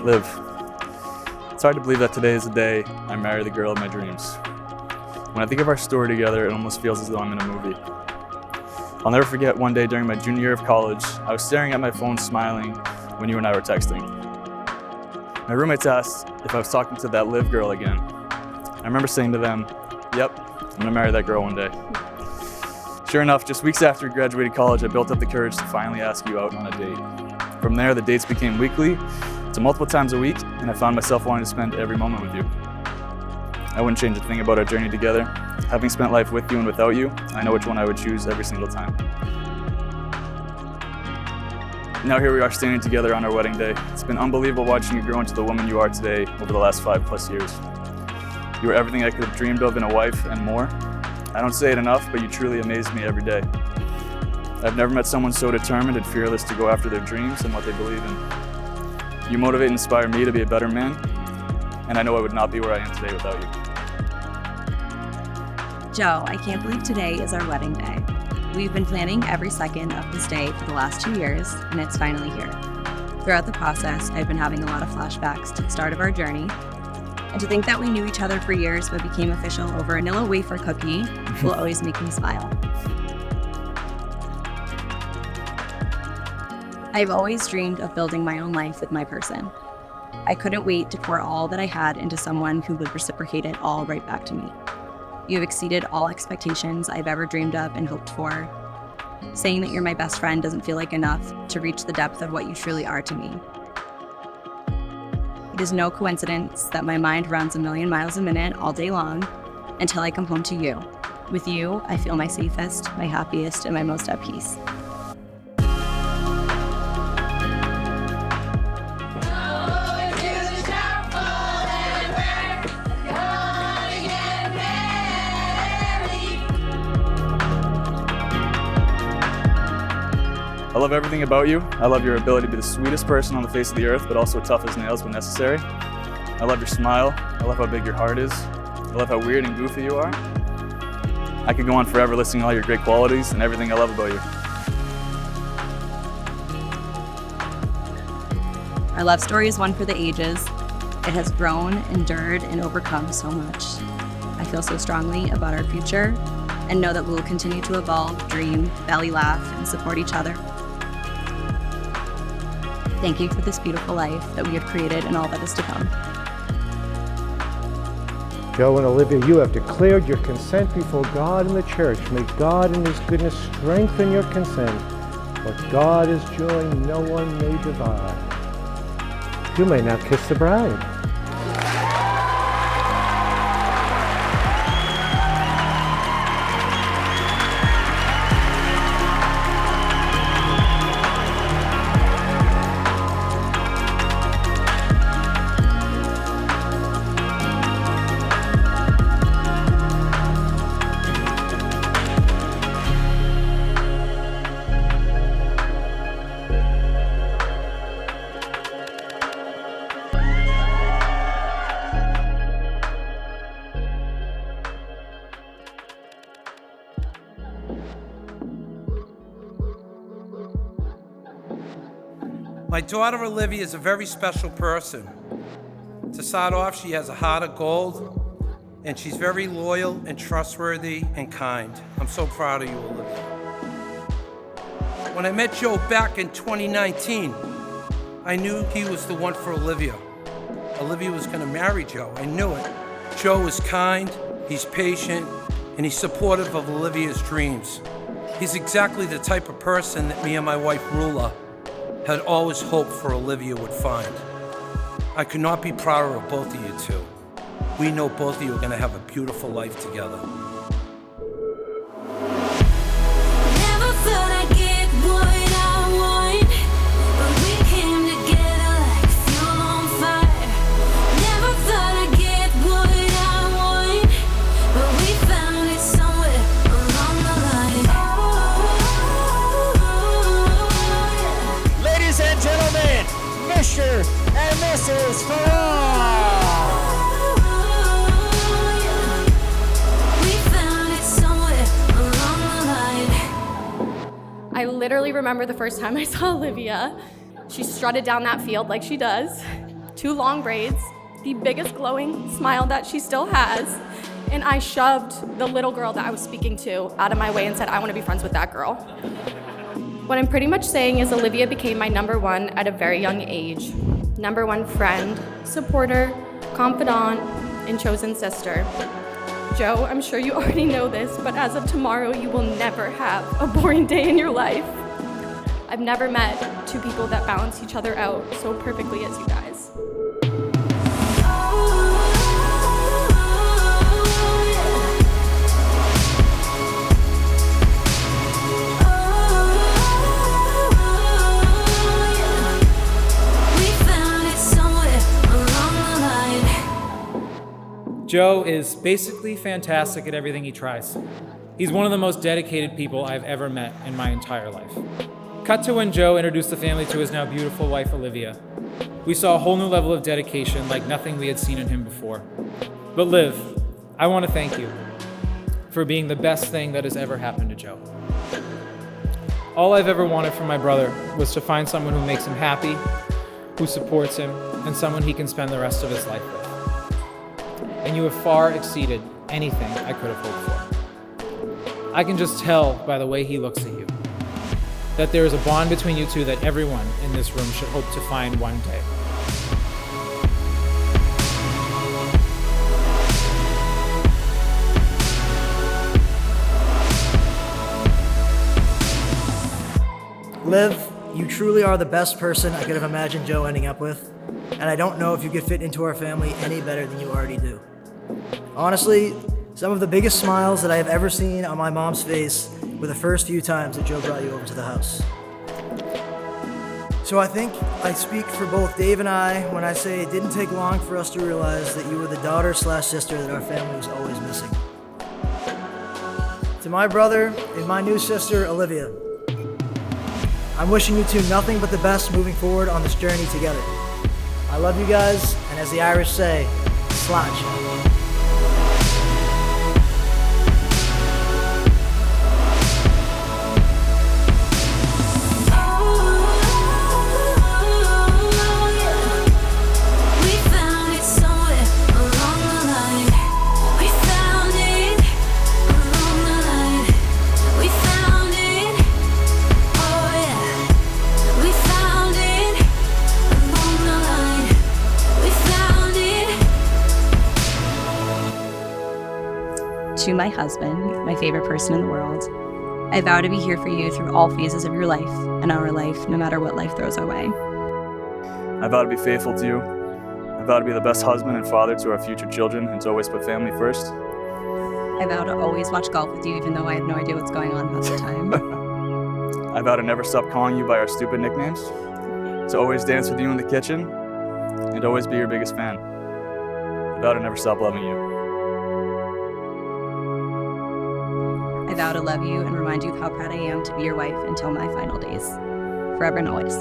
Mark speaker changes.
Speaker 1: Liv, it's hard to believe that today is the day I marry the girl of my dreams. When I think of our story together, it almost feels as though I'm in a movie. I'll never forget one day during my junior year of college, I was staring at my phone smiling when you and I were texting. My roommates asked if I was talking to that Liv girl again. I remember saying to them, yep, I'm gonna marry that girl one day. Sure enough, just weeks after we graduated college, I built up the courage to finally ask you out on a date. From there, the dates became weekly to multiple times a week, and I found myself wanting to spend every moment with you. I wouldn't change a thing about our journey together. Having spent life with you and without you, I know which one I would choose every single time. Now here we are standing together on our wedding day. It's been unbelievable watching you grow into the woman you are today over the last 5+ years. You are everything I could have dreamed of in a wife and more. I don't say it enough, but you truly amaze me every day. I've never met someone so determined and fearless to go after their dreams and what they believe in. You motivate and inspire me to be a better man, and I know I would not be where I am today without you.
Speaker 2: Joe, I can't believe today is our wedding day. We've been planning every second of this day for the last 2 years, and it's finally here. Throughout the process, I've been having a lot of flashbacks to the start of our journey, and to think that we knew each other for years but became official over a vanilla wafer cookie will always make me smile. I've always dreamed of building my own life with my person. I couldn't wait to pour all that I had into someone who would reciprocate it all right back to me. You have exceeded all expectations I've ever dreamed of and hoped for. Saying that you're my best friend doesn't feel like enough to reach the depth of what you truly are to me. It is no coincidence that my mind runs a million miles a minute all day long until I come home to you. With you, I feel my safest, my happiest, and my most at peace.
Speaker 1: I love everything about you. I love your ability to be the sweetest person on the face of the earth, but also tough as nails when necessary. I love your smile. I love how big your heart is. I love how weird and goofy you are. I could go on forever listing all your great qualities and everything I love about you.
Speaker 2: Our love story is one for the ages. It has grown, endured, and overcome so much. I feel so strongly about our future and know that we will continue to evolve, dream, belly laugh, and support each other. Thank you for this beautiful life that we have created and all that is to come.
Speaker 3: Joe and Olivia, you have declared your consent before God and the church. May God in His goodness strengthen your consent. What God is joy, no one may divide. You may now kiss the bride.
Speaker 4: My daughter Olivia is a very special person. To start off, she has a heart of gold, and she's very loyal and trustworthy and kind. I'm so proud of you, Olivia. When I met Joe back in 2019, I knew he was the one for Olivia. Olivia was gonna marry Joe, I knew it. Joe is kind, he's patient, and he's supportive of Olivia's dreams. He's exactly the type of person that me and my wife, Rula, had always hoped for Olivia would find. I could not be prouder of both of you two. We know both of you are gonna have a beautiful life together.
Speaker 5: Never thought I'd get what I want, but we came together like fuel on fire. Never thought I'd get what I want, but we found it somewhere along the line.
Speaker 6: Ladies and gentlemen, Mr. and Mrs. Farrar.
Speaker 5: We found it somewhere along the line.
Speaker 7: I literally remember the first time I saw Olivia. She strutted down that field like she does. 2 long braids, the biggest glowing smile that she still has, and I shoved the little girl that I was speaking to out of my way and said, I want to be friends with that girl. What I'm pretty much saying is Olivia became my number one at a very young age. Number one friend, supporter, confidant, and chosen sister. Joe, I'm sure you already know this, but as of tomorrow, you will never have a boring day in your life. I've never met 2 people that balance each other out so perfectly as you guys.
Speaker 8: Joe is basically fantastic at everything he tries. He's one of the most dedicated people I've ever met in my entire life. Cut to when Joe introduced the family to his now beautiful wife, Olivia. We saw a whole new level of dedication like nothing we had seen in him before. But Liv, I want to thank you for being the best thing that has ever happened to Joe. All I've ever wanted from my brother was to find someone who makes him happy, who supports him, and someone he can spend the rest of his life with. And you have far exceeded anything I could have hoped for. I can just tell by the way he looks at you that there is a bond between you two that everyone in this room should hope to find one day.
Speaker 6: Liv, you truly are the best person I could have imagined Joe ending up with, and I don't know if you could fit into our family any better than you already do. Honestly, some of the biggest smiles that I have ever seen on my mom's face were the first few times that Joe brought you over to the house. So I think I speak for both Dave and I when I say it didn't take long for us to realize that you were the daughter/sister that our family was always missing. To my brother and my new sister, Olivia, I'm wishing you two nothing but the best moving forward on this journey together. I love you guys, and as the Irish say, sláinte.
Speaker 2: To my husband, my favorite person in the world, I vow to be here for you through all phases of your life and our life, no matter what life throws our way.
Speaker 1: I vow to be faithful to you. I vow to be the best husband and father to our future children and to always put family first.
Speaker 2: I vow to always watch golf with you, even though I have no idea what's going on half the time.
Speaker 1: I vow to never stop calling you by our stupid nicknames, to always dance with you in the kitchen, and to always be your biggest fan. I vow to never stop loving you.
Speaker 2: I vow to love you and remind you of how proud I am to be your wife until my final days, forever and always.